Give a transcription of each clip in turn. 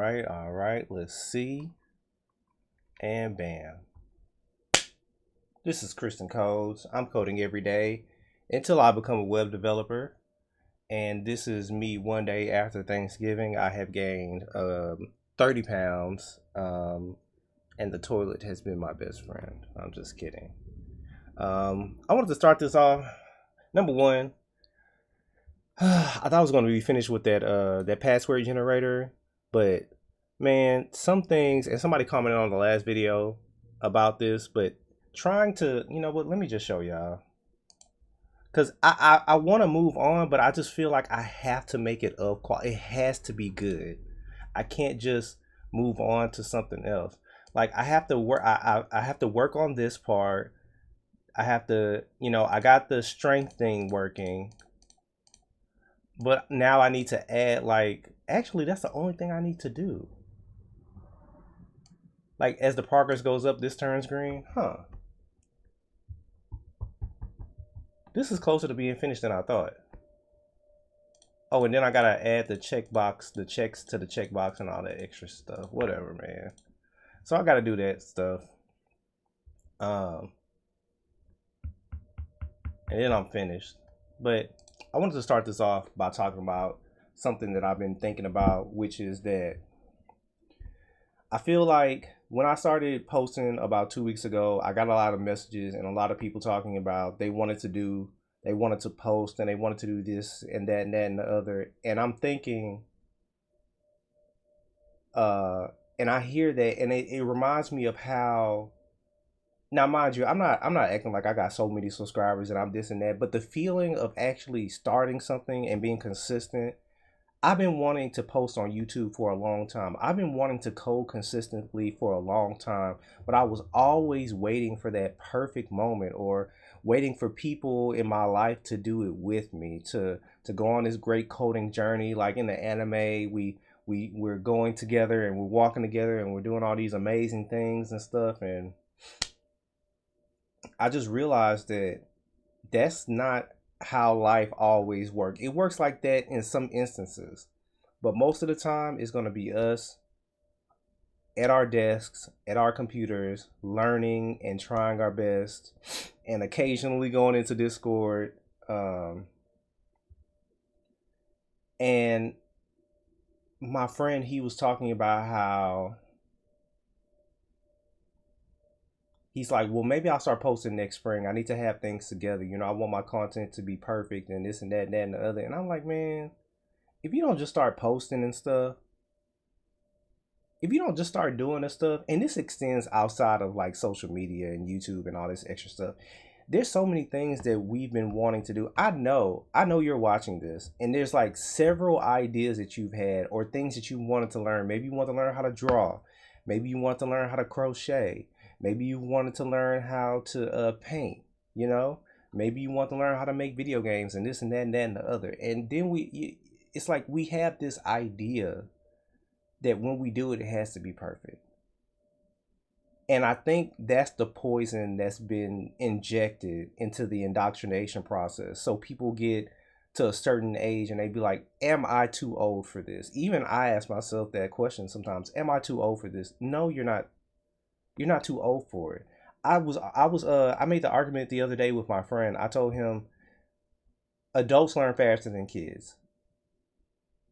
all right. Let's see. And bam. This is Kristen Codes. I'm coding every day until I become a web developer. And this is me one day after Thanksgiving. I have gained 30 pounds. And the toilet has been my best friend. I'm just kidding. I wanted to start this off. Number one, I thought I was going to be finished with that password generator, but man, some things, and somebody commented on the last video about this, but trying to, you know what, let me just show y'all. Because I want to move on, but I just feel like I have to make it of quality. It has to be good. I can't just move on to something else. Like I have to work. I have to work on this part. I have to, I got the strength thing working, but now I need to add like. Actually, that's the only thing I need to do. Like as the progress goes up, this turns green. Huh. This is closer to being finished than I thought. Oh, and then I gotta add the checkbox, the checks to the checkbox and all that extra stuff. Whatever, man. So I gotta do that stuff. Um, and then I'm finished. But I wanted to start this off by talking about something that I've been thinking about, which is that I feel like when I started posting about 2 weeks ago, I got a lot of messages and a lot of people talking about they wanted to post and they wanted to do this and that and the other. And I'm thinking, and I hear that and it reminds me of how, now mind you, I'm not acting like I got so many subscribers and I'm this and that, but the feeling of actually starting something and being consistent. I've been wanting to post on YouTube for a long time. I've been wanting to code consistently for a long time, but I was always waiting for that perfect moment or waiting for people in my life to do it with me, to go on this great coding journey. Like in the anime, we're going together and we're walking together and we're doing all these amazing things and stuff. And I just realized that that's not how life always works. It works like that in some instances, but most of the time it's going to be us at our desks, at our computers, learning and trying our best, and occasionally going into Discord. And my friend, he was talking about how he's like, well, maybe I'll start posting next spring. I need to have things together. I want my content to be perfect and this and that and the other. And I'm like, man, if you don't just start posting and stuff, if you don't just start doing this stuff, and this extends outside of like social media and YouTube and all this extra stuff, there's so many things that we've been wanting to do. I know you're watching this, and there's like several ideas that you've had or things that you wanted to learn. Maybe you want to learn how to draw. Maybe you want to learn how to crochet. Maybe you wanted to learn how to paint, Maybe you want to learn how to make video games and this and that and the other. And then it's like we have this idea that when we do it, it has to be perfect. And I think that's the poison that's been injected into the indoctrination process. So people get to a certain age and they be like, am I too old for this? Even I ask myself that question sometimes. Am I too old for this? No, you're not. You're not too old for it. I made the argument the other day with my friend. I told him adults learn faster than kids.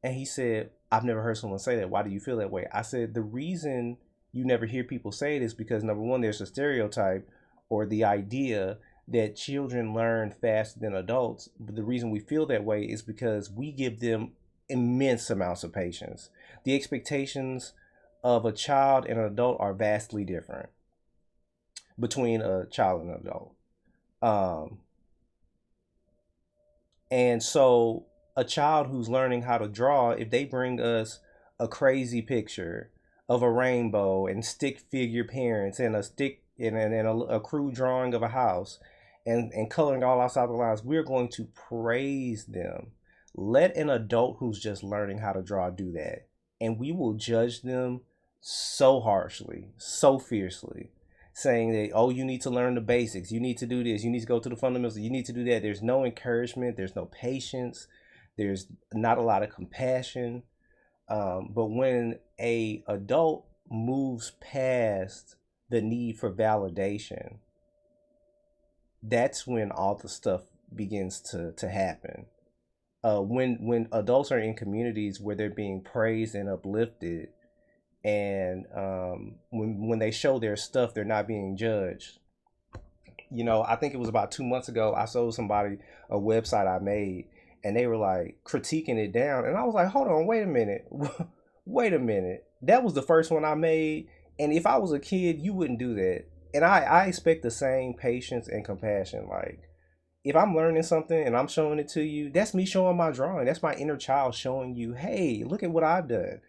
And he said, I've never heard someone say that. Why do you feel that way? I said, the reason you never hear people say it is because number one, there's a stereotype or the idea that children learn faster than adults. But the reason we feel that way is because we give them immense amounts of patience. The expectations of a child and an adult are vastly different between a child and an adult. Um, and so a child who's learning how to draw, if they bring us a crazy picture of a rainbow and stick figure parents and a stick and a crude drawing of a house and coloring all outside the lines, we're going to praise them. Let an adult who's just learning how to draw do that, and we will judge them so harshly, so fiercely, saying that, oh, you need to learn the basics, you need to do this, you need to go to the fundamentals, you need to do that. There's no encouragement, there's no patience, there's not a lot of compassion. But when a adult moves past the need for validation, that's when all the stuff begins to happen. When adults are in communities where they're being praised and uplifted, and when they show their stuff, they're not being judged. I think it was about 2 months ago, I sold somebody a website I made, and they were like critiquing it down, and I was like, hold on, wait a minute, wait a minute. That was the first one I made, and if I was a kid, you wouldn't do that. And I expect the same patience and compassion. Like, if I'm learning something and I'm showing it to you, that's me showing my drawing. That's my inner child showing you, hey, look at what I've done.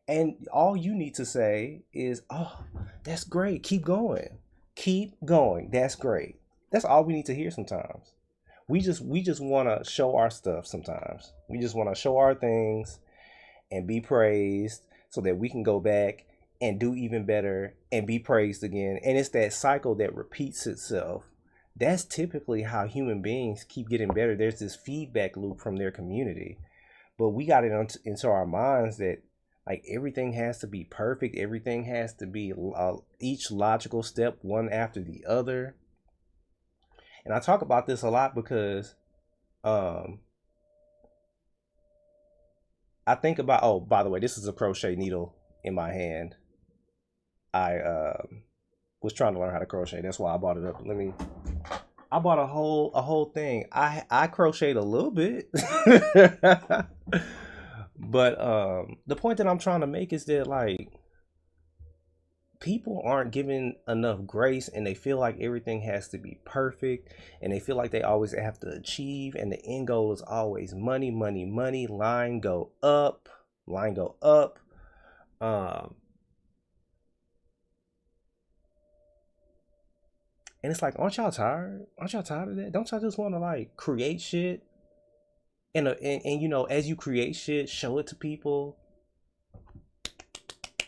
And all you need to say is, oh, that's great. Keep going. Keep going. That's great. That's all we need to hear sometimes. We just want to show our stuff sometimes. We just want to show our things and be praised so that we can go back and do even better and be praised again. And it's that cycle that repeats itself. That's typically how human beings keep getting better. There's this feedback loop from their community. But we got it into our minds that like everything has to be perfect. Everything has to be each logical step one after the other. And I talk about this a lot because um, I think about, oh, by the way, this is a crochet needle in my hand. I was trying to learn how to crochet. That's why I bought it up. I bought a whole thing. I crocheted a little bit. But the point that I'm trying to make is that like people aren't given enough grace, and they feel like everything has to be perfect, and they feel like they always have to achieve, and the end goal is always money, money, money, line go up, line go up. Um and it's like, aren't y'all tired? Aren't y'all tired of that? Don't y'all just want to like create shit and as you create shit, show it to people,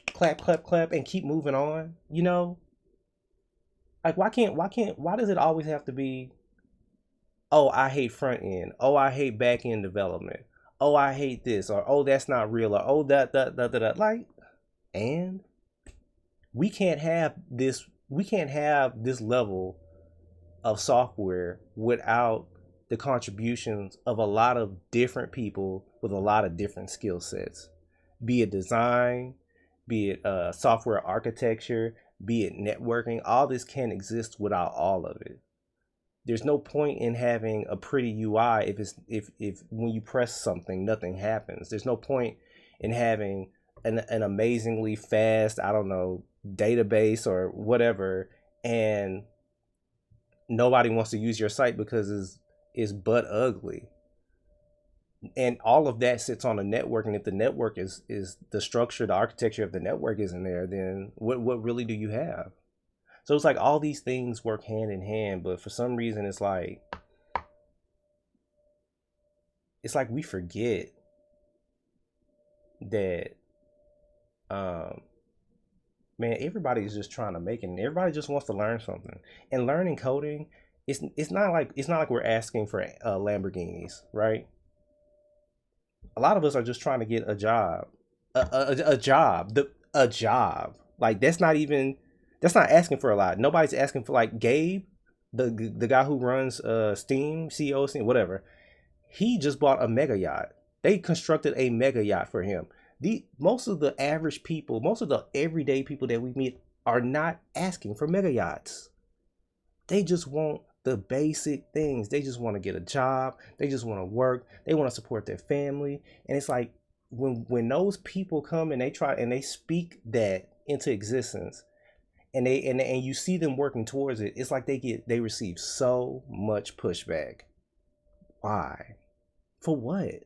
clap, clap, clap, and keep moving on? Like, why does it always have to be, oh, I hate front end, oh, I hate back end development, oh, I hate this, or oh, that's not real, or oh, that. Like, and we can't have this level of software without the contributions of a lot of different people with a lot of different skill sets, be it design, be it software architecture, be it networking. All this can't exist without all of it. There's no point in having a pretty UI if when you press something nothing happens. There's no point in having an amazingly fast, I don't know, database or whatever, and nobody wants to use your site because it's butt ugly. And all of that sits on a network, and if the network is the structure, the architecture of the network isn't there, then what really do you have? So it's like all these things work hand in hand, but for some reason it's like we forget that um man, everybody's just trying to make it, and everybody just wants to learn something. And learning coding, it's not like we're asking for Lamborghinis, right? A lot of us are just trying to get a job, a job, a job. Like, that's not asking for a lot. Nobody's asking for, like, Gabe, the guy who runs Steam, CEO of Steam, whatever. He just bought a mega yacht. They constructed a mega yacht for him. The Most of the average people, most of the everyday people that we meet are not asking for mega yachts. They just want the basic things. They just want to get a job. They just want to work. They want to support their family. And it's like, when those people come and they try and they speak that into existence, and you see them working towards it, it's like they receive so much pushback. Why? For what?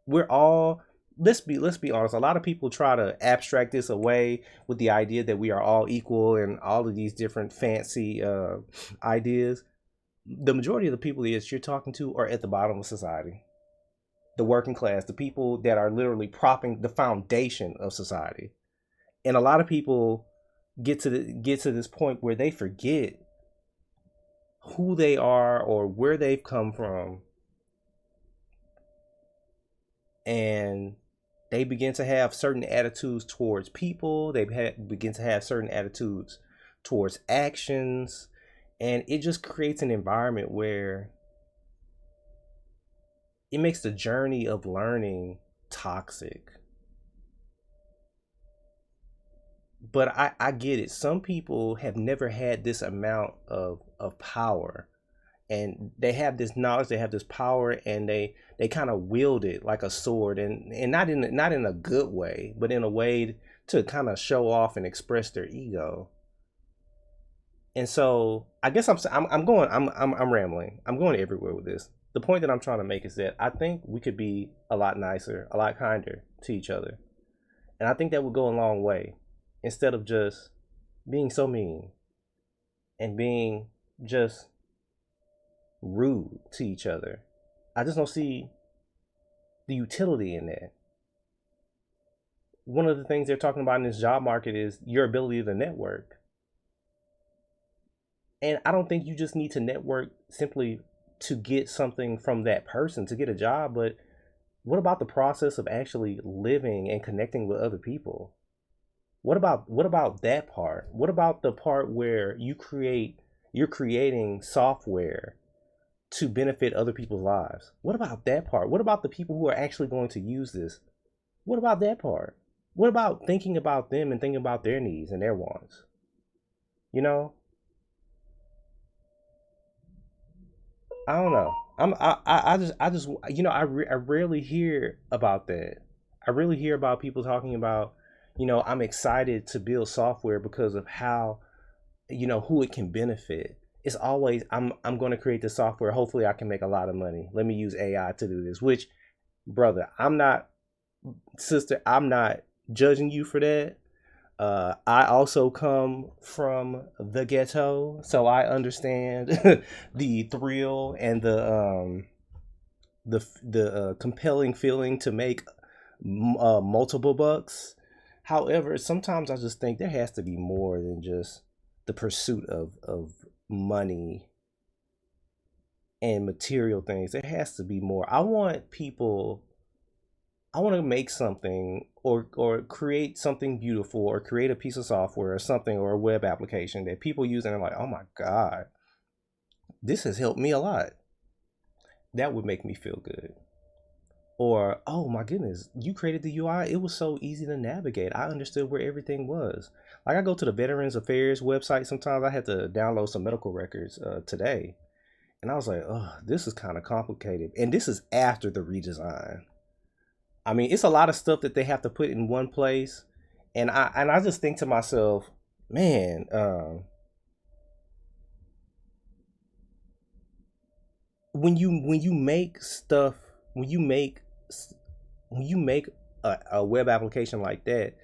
We're all, let's be honest. A lot of people try to abstract this away with the idea that we are all equal and all of these different fancy ideas. The majority of the people that you're talking to are at the bottom of society, the working class, the people that are literally propping the foundation of society. And a lot of people get to this point where they forget who they are or where they've come from, and they begin to have certain attitudes towards people. Begin to have certain attitudes towards actions, and it just creates an environment where it makes the journey of learning toxic. But I get it. Some people have never had this amount of power, and they have this knowledge, they have this power, and they kind of wield it like a sword, and not in a good way, but in a way to kind of show off and express their ego. And so I guess I'm rambling. I'm going everywhere with this. The point that I'm trying to make is that I think we could be a lot nicer, a lot kinder to each other. And I think that would go a long way instead of just being so mean and being just rude to each other. I just don't see the utility in that. One of the things they're talking about in this job market is your ability to network. And I don't think you just need to network simply to get something from that person to get a job, but what about the process of actually living and connecting with other people? What about that part? What about the part where you're creating software to benefit other people's lives? What about that part? What about the people who are actually going to use this? What about that part? What about thinking about them and thinking about their needs and their wants? You know, I don't know. I just I rarely hear about that. I really hear about people talking about, I'm excited to build software because of how, who it can benefit. It's always I'm going to create the software. Hopefully I can make a lot of money. Let me use AI to do this. Which, brother, I'm not judging you for that. I also come from the ghetto, so I understand the thrill and the compelling feeling to make multiple bucks. However, sometimes I just think there has to be more than just the pursuit of money and material things. There has to be more. I want to make something or create something beautiful or create a piece of software or something or a web application that people use and are like, oh my God, this has helped me a lot. That would make me feel good. Or, oh my goodness, you created the UI. It was so easy to navigate. I understood where everything was. Like I go to the Veterans Affairs website sometimes. I had to download some medical records today. And I was like, oh, this is kind of complicated. And this is after the redesign. I mean, it's a lot of stuff that they have to put in one place, and I just think to myself, man, when you make stuff, when you make when you make a web application like that,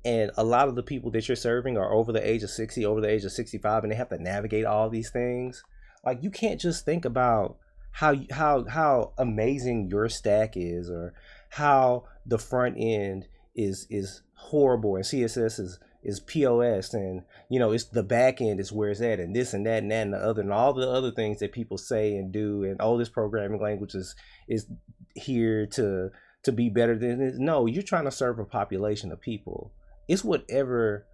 and a lot of the people that you're serving are over the age of 60, over the age of 65, and they have to navigate all these things. Like you can't just think about how amazing your stack is, or how the front end is horrible and CSS is POS, and it's the back end is where it's at, and this and that and that and the other and all the other things that people say and do, and all this programming language is here to be better than this. No, you're trying to serve a population of people. It's whatever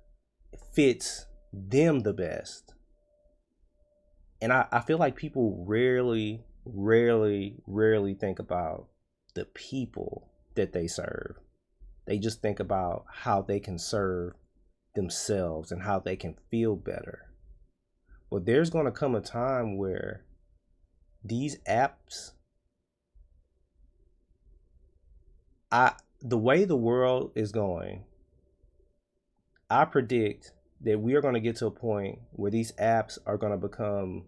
fits them the best. And I feel like people rarely think about the people that they serve. They just think about how they can serve themselves and how they can feel better. But there's going to come a time where these apps, the way the world is going, I predict that we are going to get to a point where these apps are going to become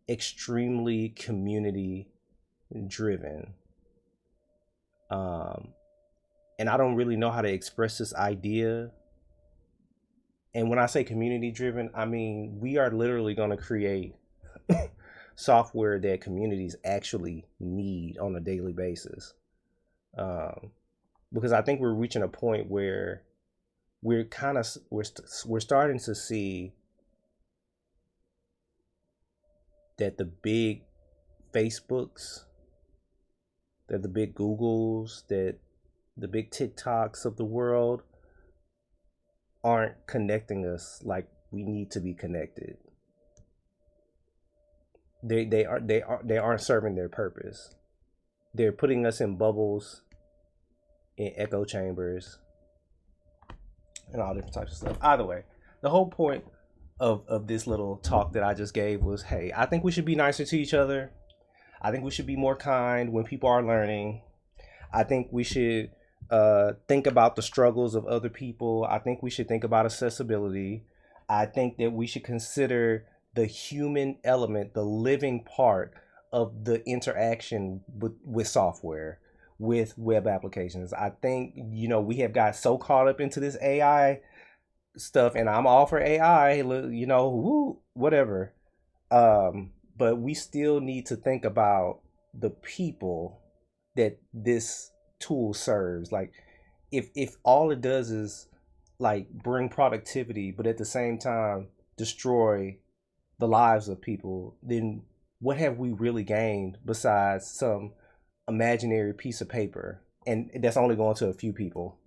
extremely community driven. Um, and I don't really know how to express this idea. And when I say community driven, I mean we are literally going to create software that communities actually need on a daily basis. Um, because I think we're reaching a point where we're starting to see that the big Facebooks, that the big Googles, that the big TikToks of the world aren't connecting us like we need to be connected. They aren't serving their purpose. They're putting us in bubbles, in echo chambers, and all different types of stuff. Either way, the whole point of this little talk that I just gave was, hey, I think we should be nicer to each other. I think we should be more kind when people are learning. I think we should think about the struggles of other people. I think we should think about accessibility. I think that we should consider the human element, the living part of the interaction with software, with web applications. I think, we have got so caught up into this AI stuff, and I'm all for AI, whatever. But we still need to think about the people that this tool serves. Like, if all it does is like bring productivity, but at the same time destroy the lives of people, then what have we really gained besides some imaginary piece of paper? And that's only going to a few people,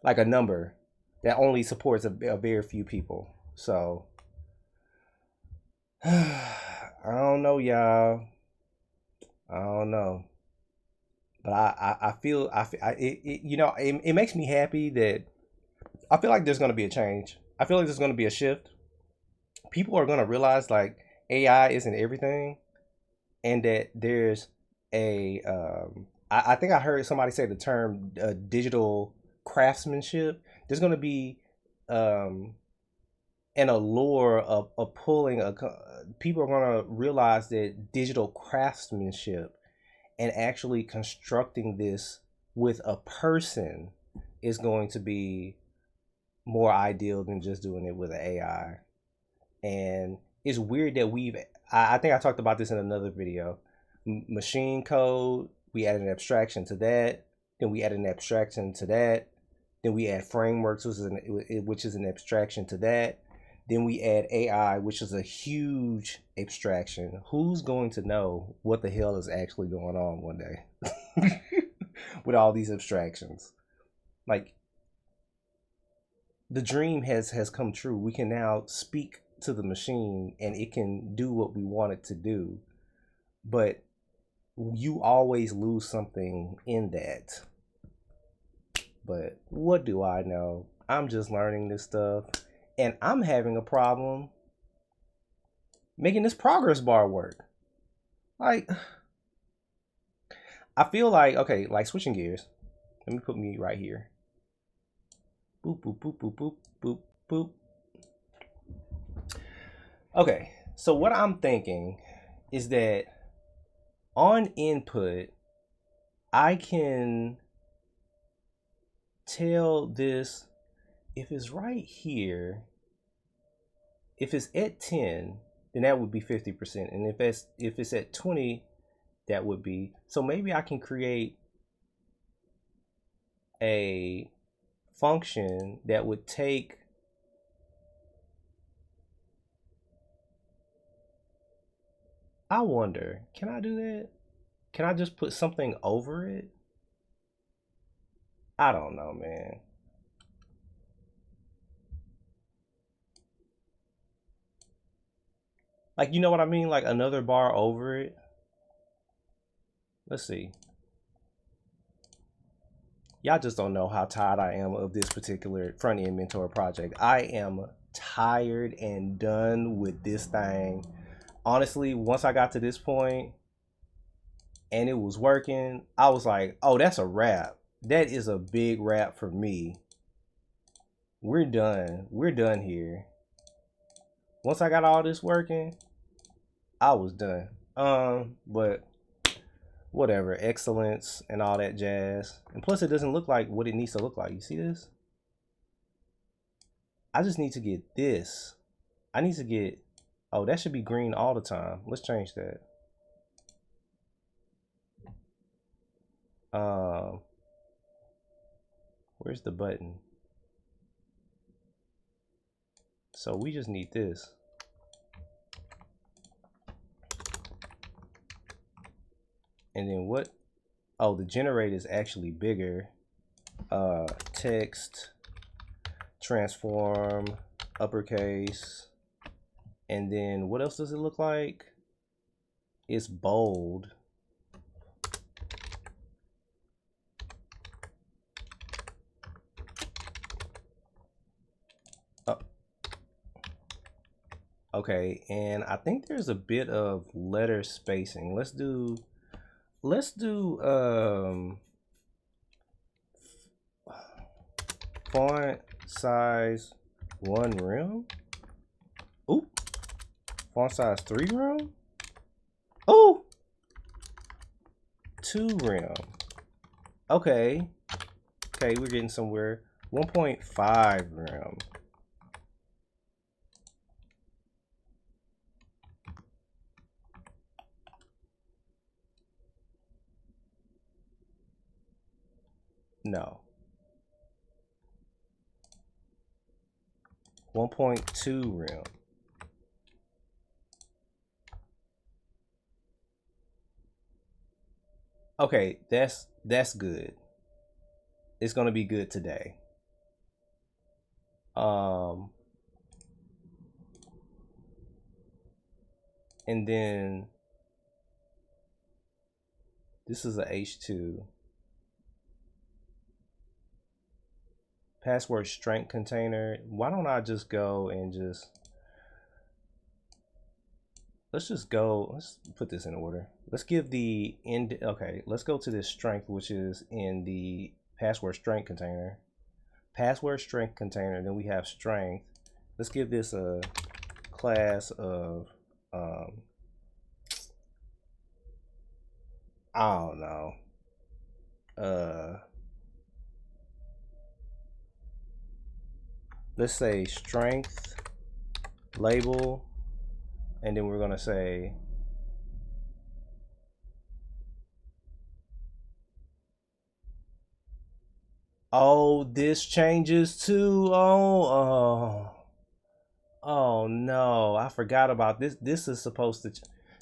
like a number that only supports a very few people. So I don't know, y'all. I don't know, but I feel it makes me happy that I feel like there's going to be a change. I feel like there's going to be a shift. People are going to realize like AI isn't everything, and that there's a I think I heard somebody say the term digital craftsmanship. There's going to be um, an allure of pulling people are going to realize that digital craftsmanship and actually constructing this with a person is going to be more ideal than just doing it with an AI. And it's weird that I think I talked about this in another video. Machine code, we add an abstraction to that, then we add an abstraction to that, then we add frameworks, which is an abstraction to that, then we add AI, which is a huge abstraction. Who's going to know what the hell is actually going on one day with all these abstractions? Like, the dream has come true. We can now speak to the machine and it can do what we want it to do. But you always lose something in that. But what do I know? I'm just learning this stuff, and I'm having a problem making this progress bar work. Like, I feel like, okay, like switching gears. Let me put me right here. Boop, boop, boop, boop, boop, boop, boop. Okay, so what I'm thinking is that on input, I can tell this, if it's right here, if it's at 10, then that would be 50%. And if it's at 20, that would be, so maybe I can create a function that would take I wonder, can I do that? Can I just put something over it? I don't know, man. Like, you know what I mean? Like another bar over it. Let's see. Y'all just don't know how tired I am of this particular front end mentor project. I am tired and done with this thing. Honestly, once I got to this point and it was working, I was like, oh, that's a wrap. That is a big wrap for me. We're done. We're done here. Once I got all this working, I was done. But whatever, excellence and all that jazz. And plus, it doesn't look like what it needs to look like. You see this? I just need to get this. I need to get, oh, that should be green all the time. Let's change that. Um, where's the button? So we just need this. And then what? Oh, the generator is actually bigger. text transform uppercase, and then what else does it look like? It's bold. Okay, and I think there's a bit of letter spacing. Let's do font size 1 rem. Ooh, font size 3 rem. Ooh, 2 rem. Okay, we're getting somewhere. 1.5 rem. No. 1.2 rem. Okay, that's good. It's gonna be good today. And then this is a H2. Password strength container. Why don't I just go and let's put this in order. Let's give the end. Okay, let's go to this strength, which is in the password strength container. Password strength container. Then we have strength. Let's give this a class of I don't know. Let's say strength label, and then we're gonna say oh, this changes too. Oh no, I forgot about this. This is supposed to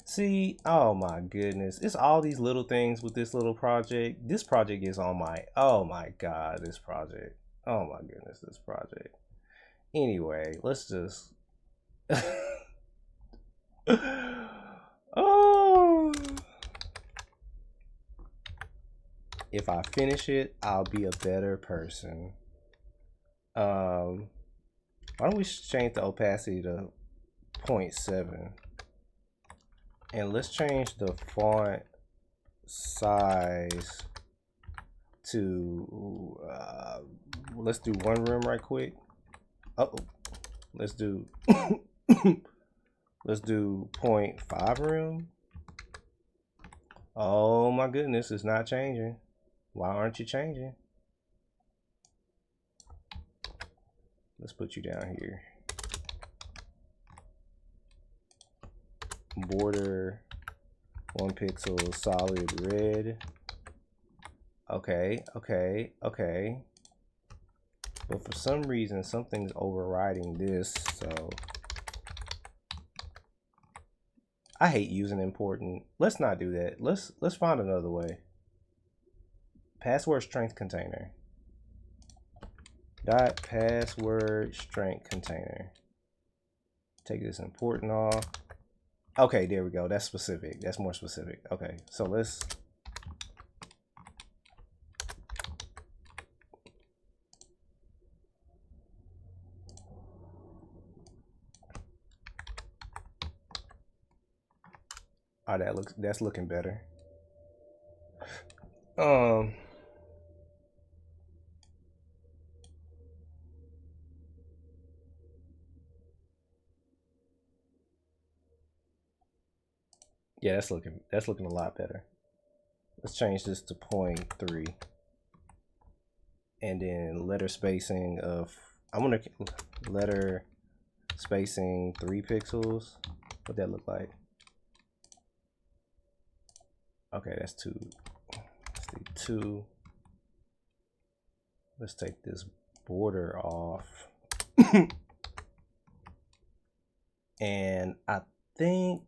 see. Oh my goodness, it's all these little things with this little project. This project is on my. Oh my god, this project. Oh my goodness, this project. Anyway, let's just. Oh. If I finish it, I'll be a better person. Why don't we change the opacity to 0.7, and let's change the font size to let's do 1 rem right quick. Oh, let's do let's do 0.5 rem. Oh my goodness, it's not changing. Why aren't you changing? Let's put you down here. Border 1 pixel solid red. Okay. But for some reason, something's overriding this, so I hate using important. Let's not do that. Let's find another way. Password strength container. Dot password strength container. Take this important off. Okay, there we go. That's specific. That's more specific. Okay, so let's. Oh, that's looking better. Yeah, that's looking a lot better. Let's change this to 0.3, and then letter spacing of letter spacing 3 pixels. What that look like? Okay, that's 2. Let's do 2. Let's take this border off. And I think,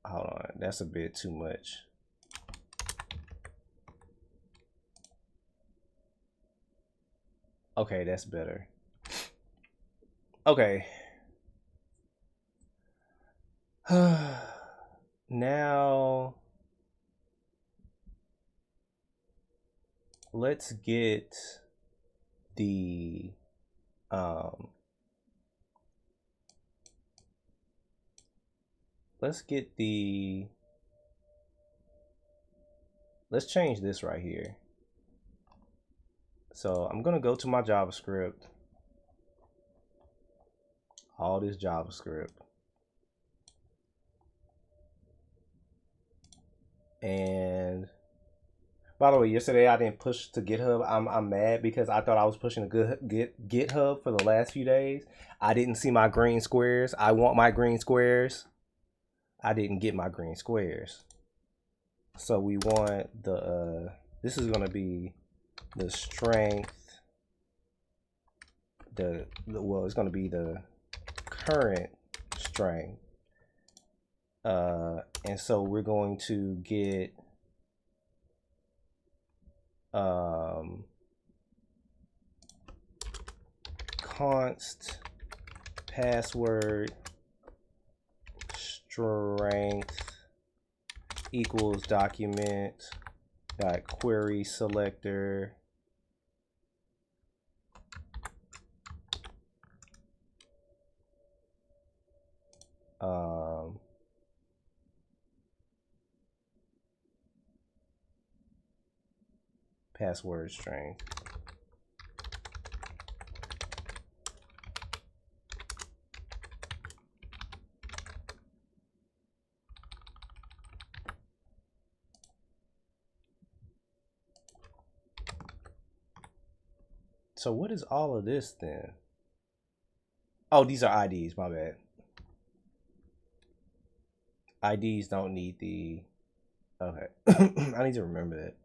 hold on, that's a bit too much. Okay, that's better. Okay. Now let's get the um let's get the let's change this right here. So I'm gonna go to my JavaScript, all this JavaScript, and by the way, yesterday I didn't push to GitHub. I'm mad because I thought I was pushing a good GitHub for the last few days. I didn't see my green squares. I want my green squares. I didn't get my green squares. So we want the this is gonna be the strength. Well, it's gonna be the current strength. And so we're going to get const password strength equals document dot query selector password string. So what is all of this then? Oh, these are IDs, my bad. IDs don't need the, okay. I need to remember that.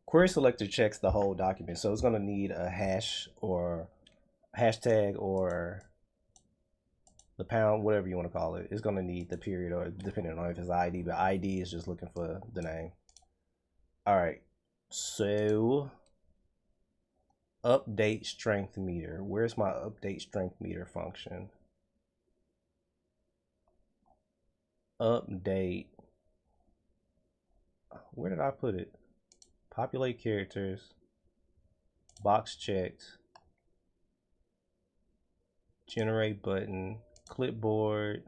Query selector checks the whole document. So it's gonna need a hash or hashtag or the pound, whatever you want to call it. It's gonna need the period or depending on if it's ID, but ID is just looking for the name. All right, so update strength meter. Where's my update strength meter function? Update. Where did I put it? Populate characters. Box checked. Generate button. Clipboard.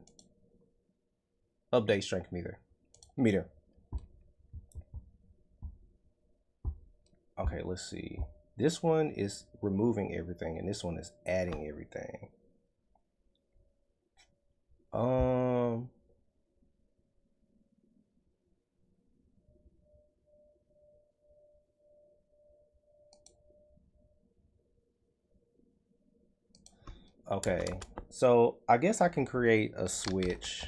Update strength meter. Okay, let's see. This one is removing everything, and this one is adding everything. Okay, so I guess I can create a switch,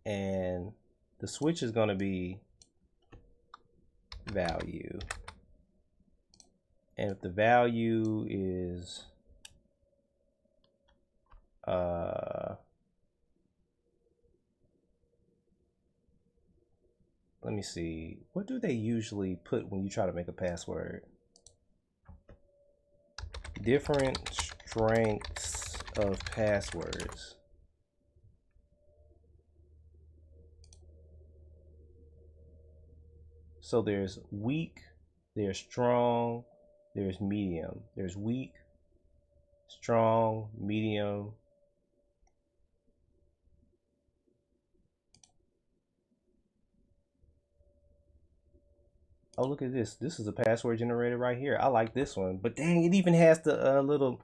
and the switch is going to be value, and if the value is let me see, what do they usually put when you try to make a password? Different strengths of passwords. So there's weak, there's strong, there's medium. There's weak, strong, medium. Oh, look at this. This is a password generator right here. I like this one. But dang, it even has the little...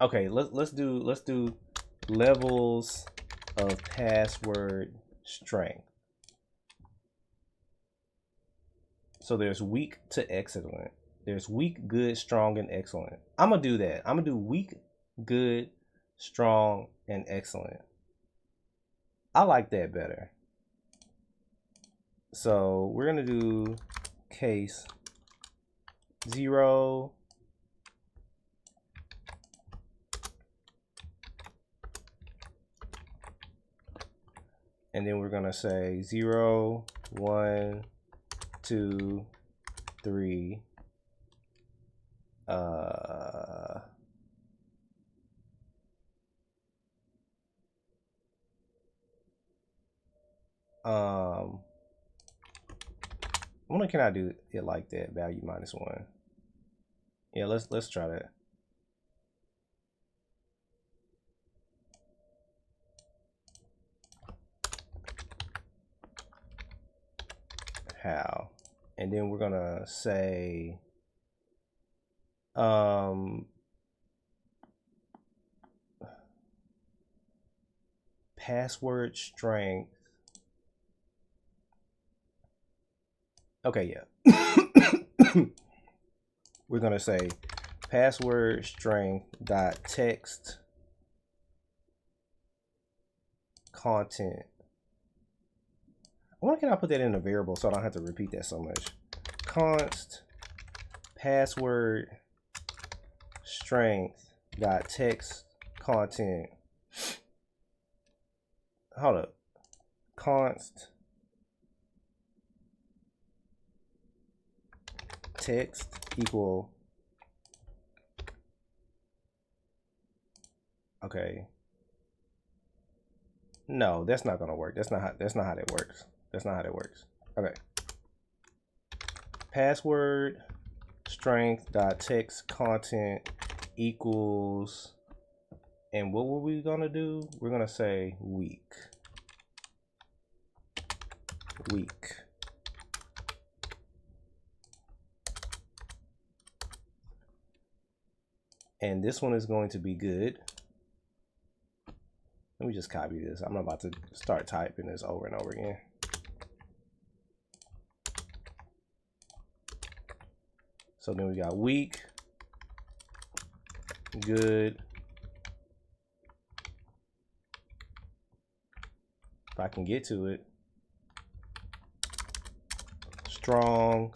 Okay, let's do levels of password strength. So there's weak to excellent. There's weak, good, strong, and excellent. I'm gonna do that. I'm gonna do weak, good, strong, and excellent. I like that better. So we're gonna do case 0, and then we're gonna say 0, 1, 2, 3. I wonder, can I do it like that? Value -1. Yeah, let's try that. How? And then we're gonna say password strength. Okay, yeah. We're gonna say password strength dot text content. Why can I put that in a variable so I don't have to repeat that so much? Const password strength dot text content. Hold up. Const text equal. Okay. No, that's not gonna work. That's not how that works. That's not how that works. Okay. Password strength dot text content equals, and what were we gonna do? We're gonna say week. And this one is going to be good. Let me just copy this. I'm about to start typing this over and over again. So then we got weak, good. If I can get to it. Strong.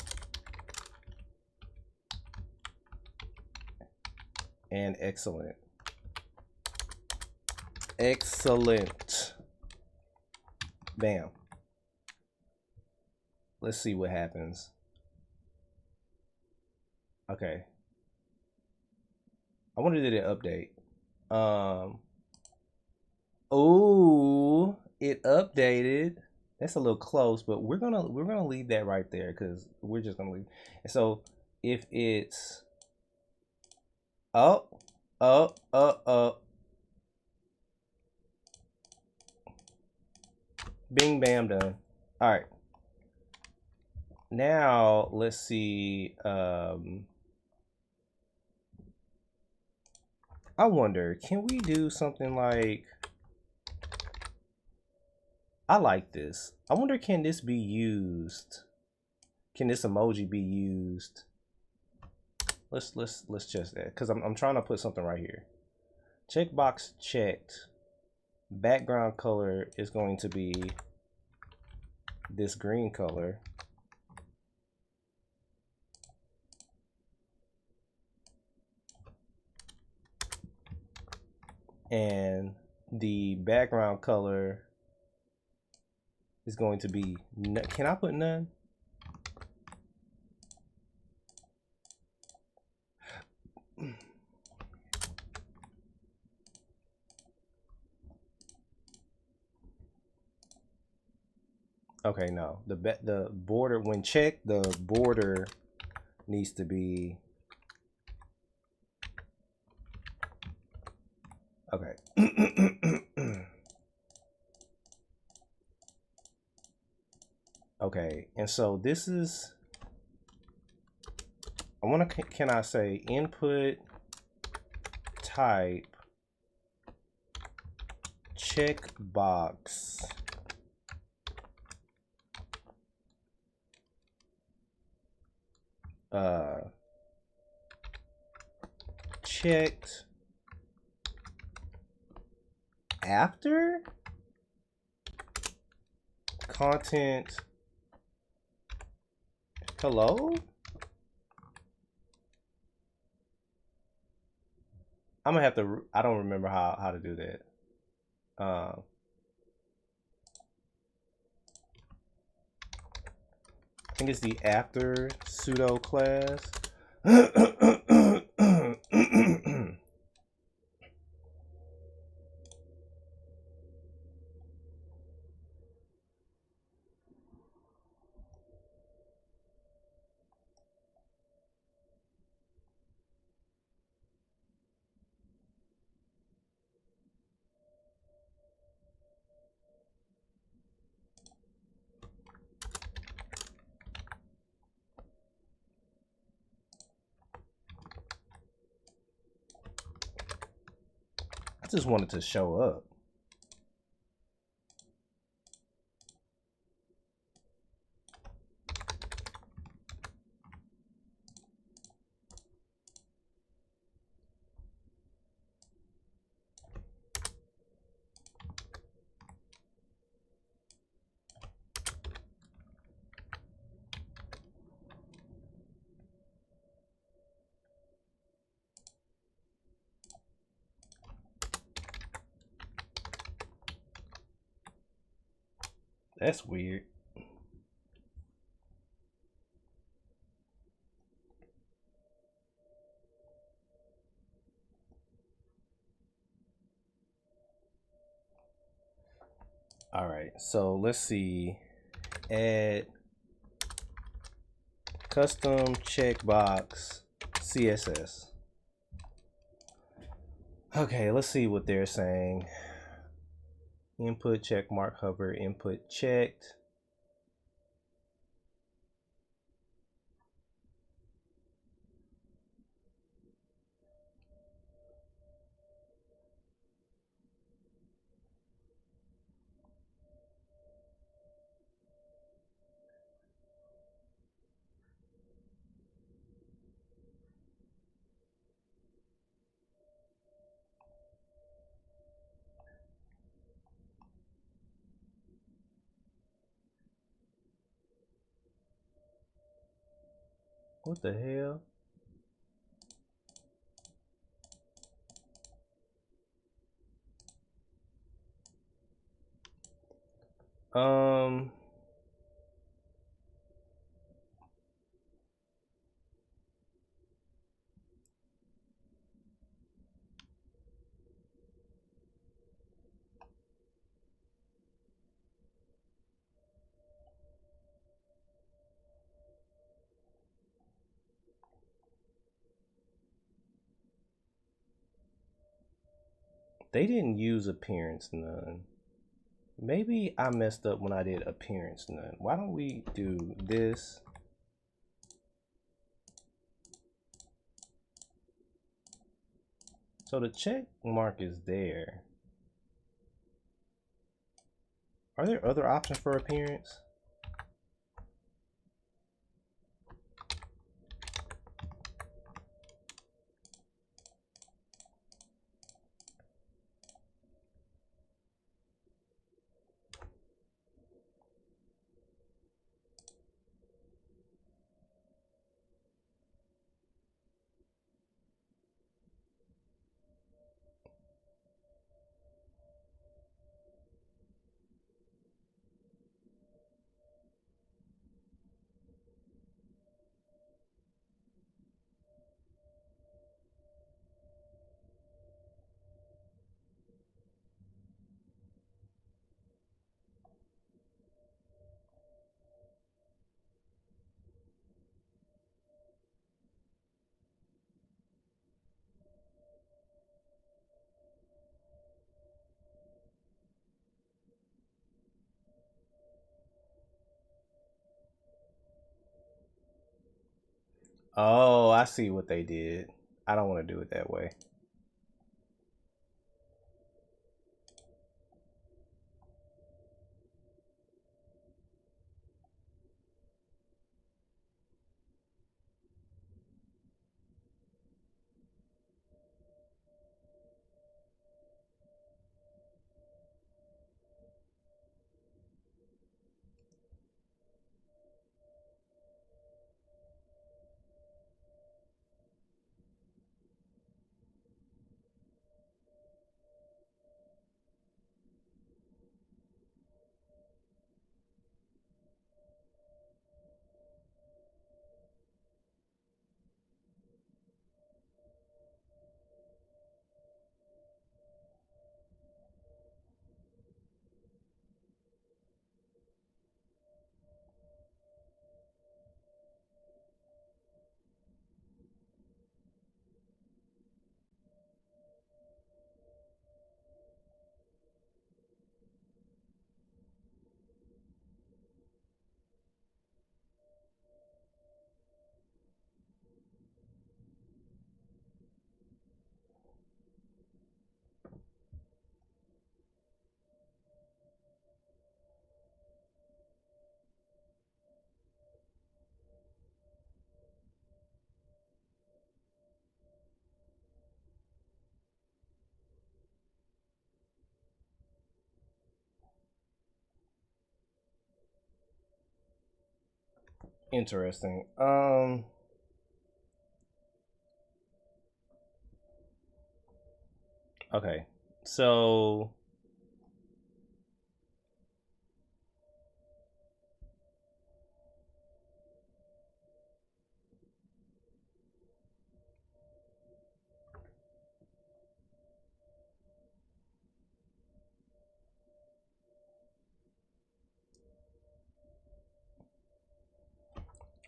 And excellent. Excellent. Bam. Let's see what happens. Okay. I wonder did it update. Oh, it updated. That's a little close, but we're gonna leave that right there because we're just gonna leave. And so if it's up, bing bam done. All right. Now let's see. I wonder, can we do something like? I like this. I wonder, can this be used? Can this emoji be used? Let's test that because I'm trying to put something right here. Checkbox checked. Background color is going to be this green color. And the background color is going to be, can I put none? Okay, no. The border, when checked, the border needs to be, okay. Okay, and so this is, I want to, can I say input type checkbox checked after content Hello? I'm gonna have to. I don't remember how to do that. Uh, I think it's the after pseudo class. I just wanted to show up. That's weird. All right, so let's see. Add custom checkbox CSS. Okay, let's see what they're saying. Input check mark hover, input checked. What the hell? Um, they didn't use appearance none. Maybe I messed up when I did appearance none. Why don't we do this? So the check mark is there. Are there other options for appearance? Oh, I see what they did. I don't want to do it that way. Interesting. Okay. So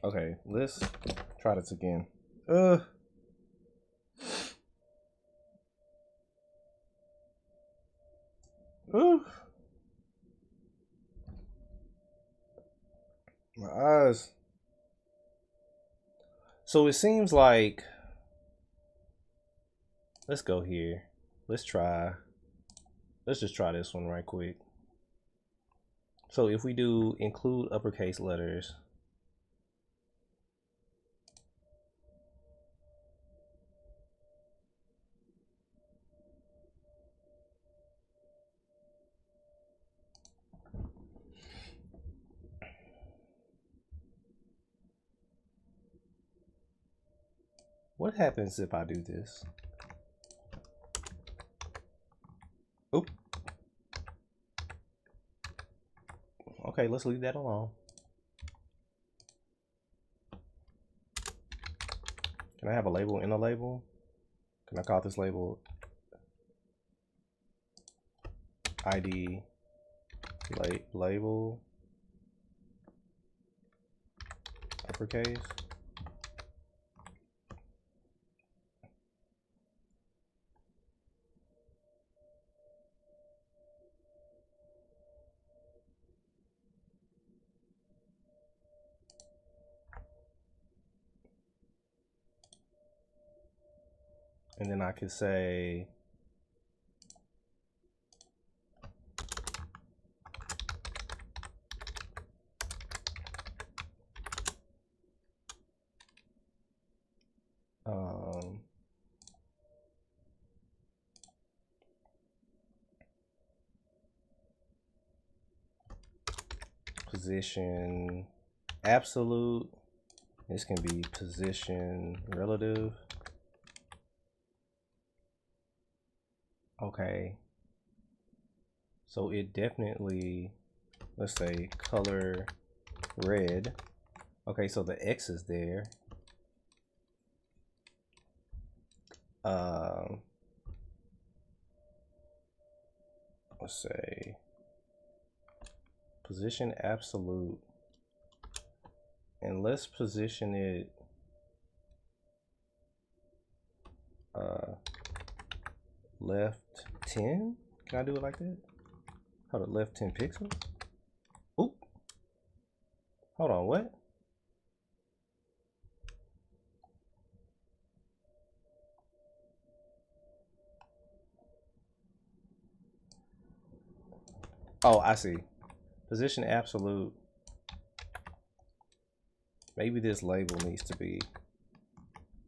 okay, let's try this again. Uh uh my eyes. So it seems like let's go here. Let's try. Let's just try this one right quick. So if we do include uppercase letters, what happens if I do this? Oop. Okay, let's leave that alone. Can I have a label in a label? Can I call this label ID label uppercase? And then I could say position absolute. This can be position relative. Okay. So it definitely, let's say color red. Okay, so the X is there. Let's say position absolute, and let's position it left 10. Can I do it like that? Hold on, left 10 pixels. Oop. Hold on, what? Oh, I see. Position absolute. Maybe this label needs to be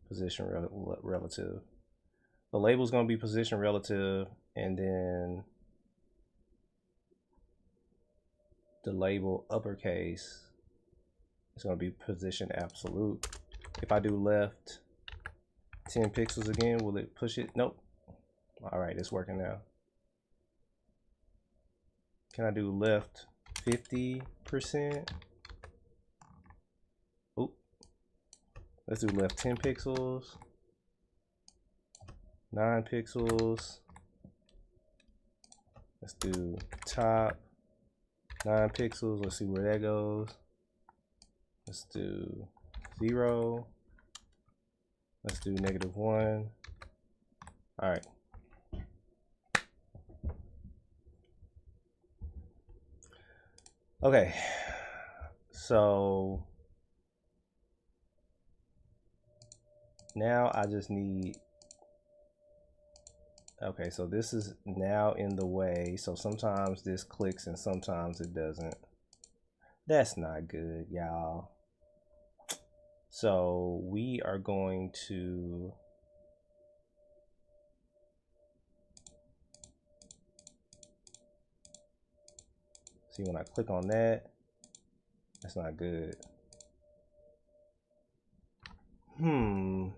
position relative. The label is going to be position relative, and then the label uppercase is going to be position absolute. If I do left 10 pixels again, will it push it? Nope. All right, it's working now. Can I do left 50%? Oop. Let's do left 10 pixels. 9 pixels. Let's do top 9 pixels. Let's see where that goes. Let's do 0. Let's do -1. All right. Okay. So now I just need, okay, so this is now in the way. So sometimes this clicks and sometimes it doesn't. That's not good, y'all. So we are going to see when I click on that, that's not good. Hmm.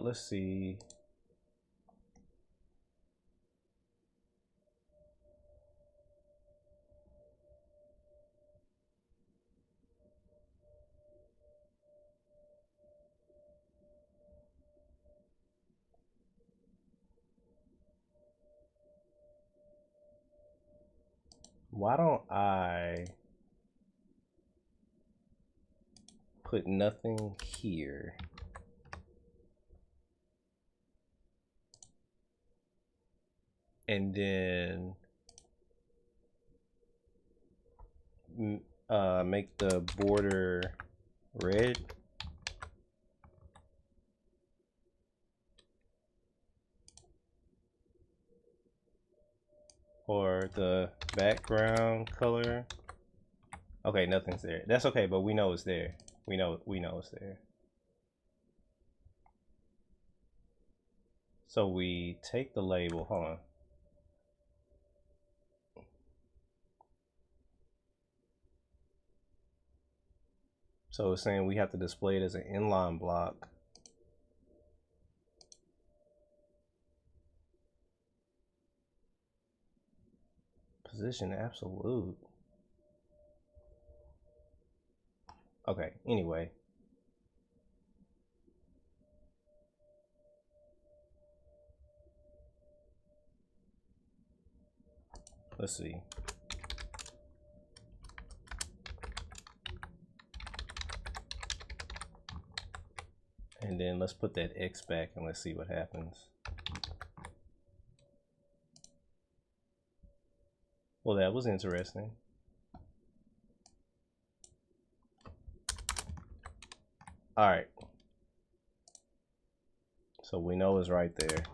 Let's see. Why don't I put nothing here? And then make the border red. Or the background color. Okay, nothing's there. That's okay, but we know it's there. We know it's there. So we take the label, hold on. So it's saying we have to display it as an inline block. Position absolute. Okay, anyway. Let's see. And then let's put that X back and let's see what happens. Well, that was interesting. All right. So we know it's right there.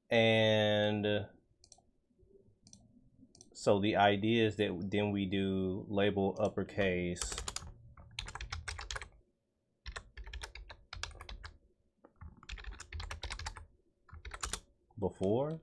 And so the idea is that then we do label uppercase before.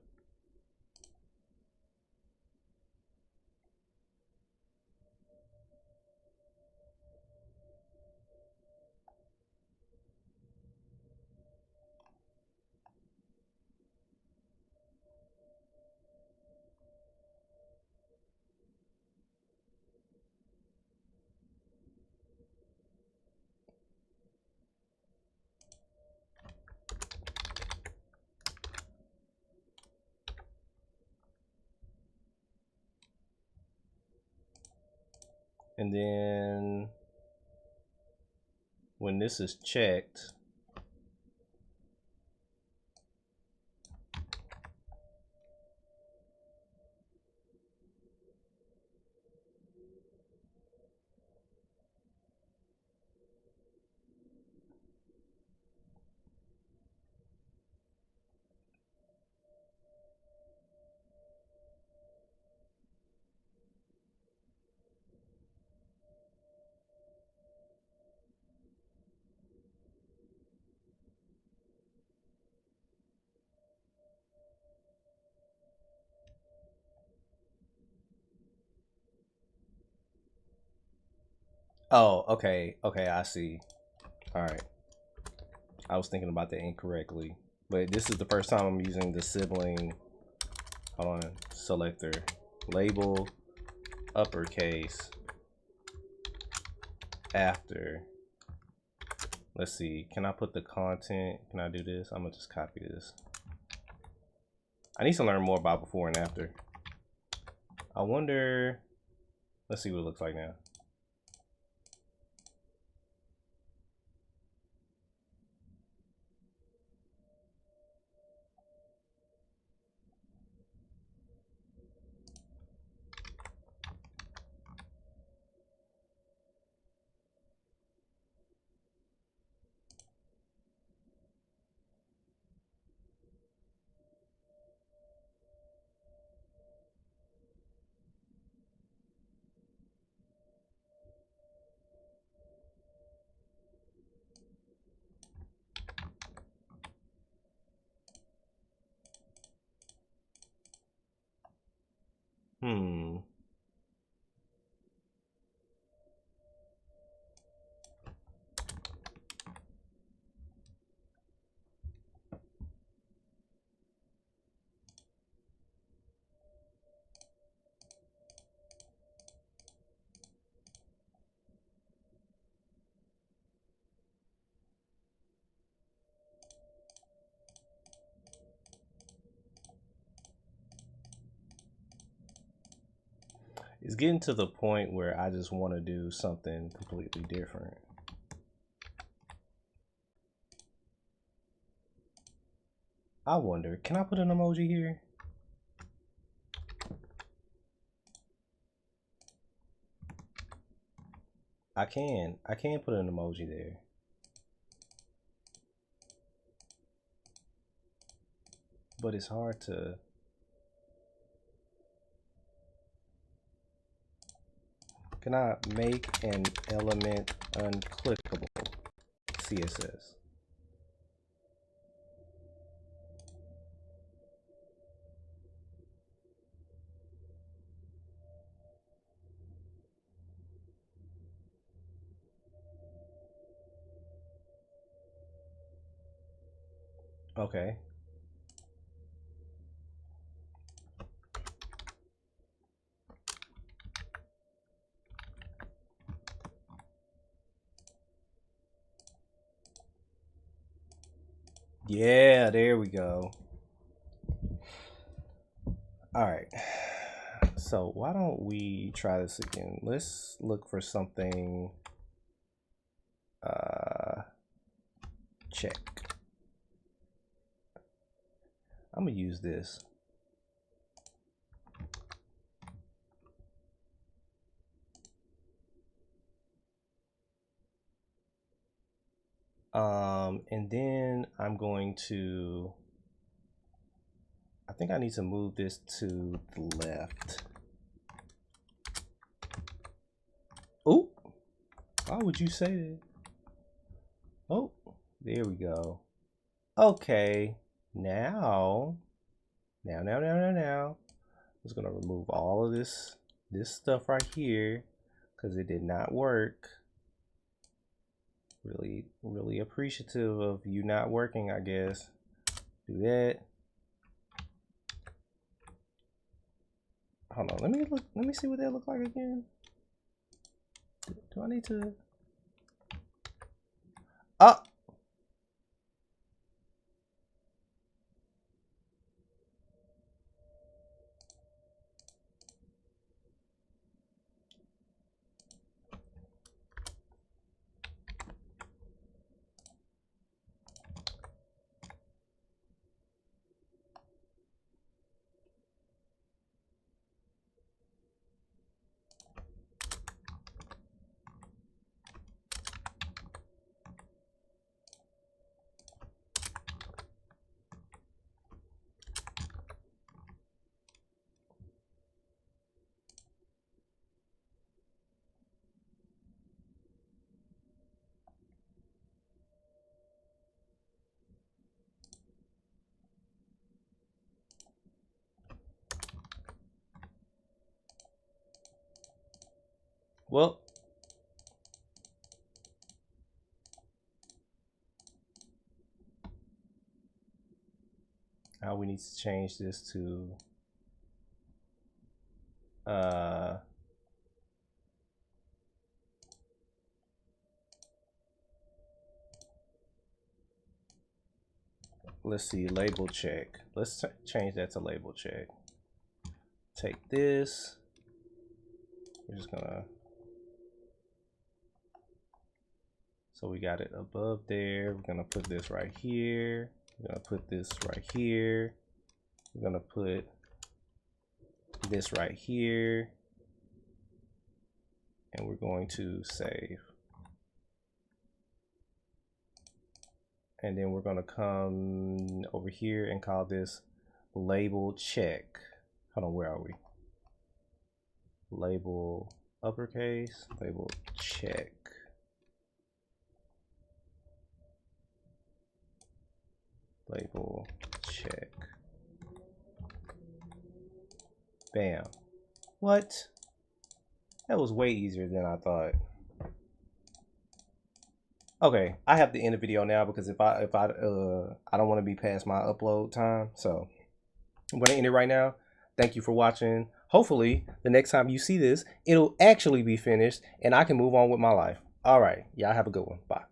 And then when this is checked, oh, okay, I see. All right, I was thinking about that incorrectly, but this is the first time I'm using the sibling. Hold on, selector, label, uppercase, after. Let's see, can I put the content? Can I do this? I'm gonna just copy this. I need to learn more about before and after. I wonder, let's see what it looks like now. Hmm. It's getting to the point where I just want to do something completely different. I wonder, can I put an emoji here? I can put an emoji there. But it's hard to. Can I make an element unclickable? CSS. Okay. Yeah, there we go. All right. So why don't we try this again? Let's look for something. Check. I'm gonna use this. And then I'm going to, I think I need to move this to the left. Oh, why would you say that? Oh, there we go. Okay, now. I'm just gonna remove all of this stuff right here because it did not work. Really appreciative of you not working, I guess. Do that. Hold on, let me see what that look like again. Do I need to? Oh. Well, now we need to change this to let's see, label check. Let's change that to label check. Take this. We're just gonna, so we got it above there. We're gonna put this right here. We're gonna put this right here. We're gonna put this right here. And we're going to save. And then we're gonna come over here and call this label check. Hold on, where are we? Label uppercase, label check. Label check. Bam. What? That was way easier than I thought. Okay, I have to end the video now because I don't want to be past my upload time. So I'm going to end it right now. Thank you for watching. Hopefully, the next time you see this, it'll actually be finished and I can move on with my life. All right. Y'all have a good one. Bye.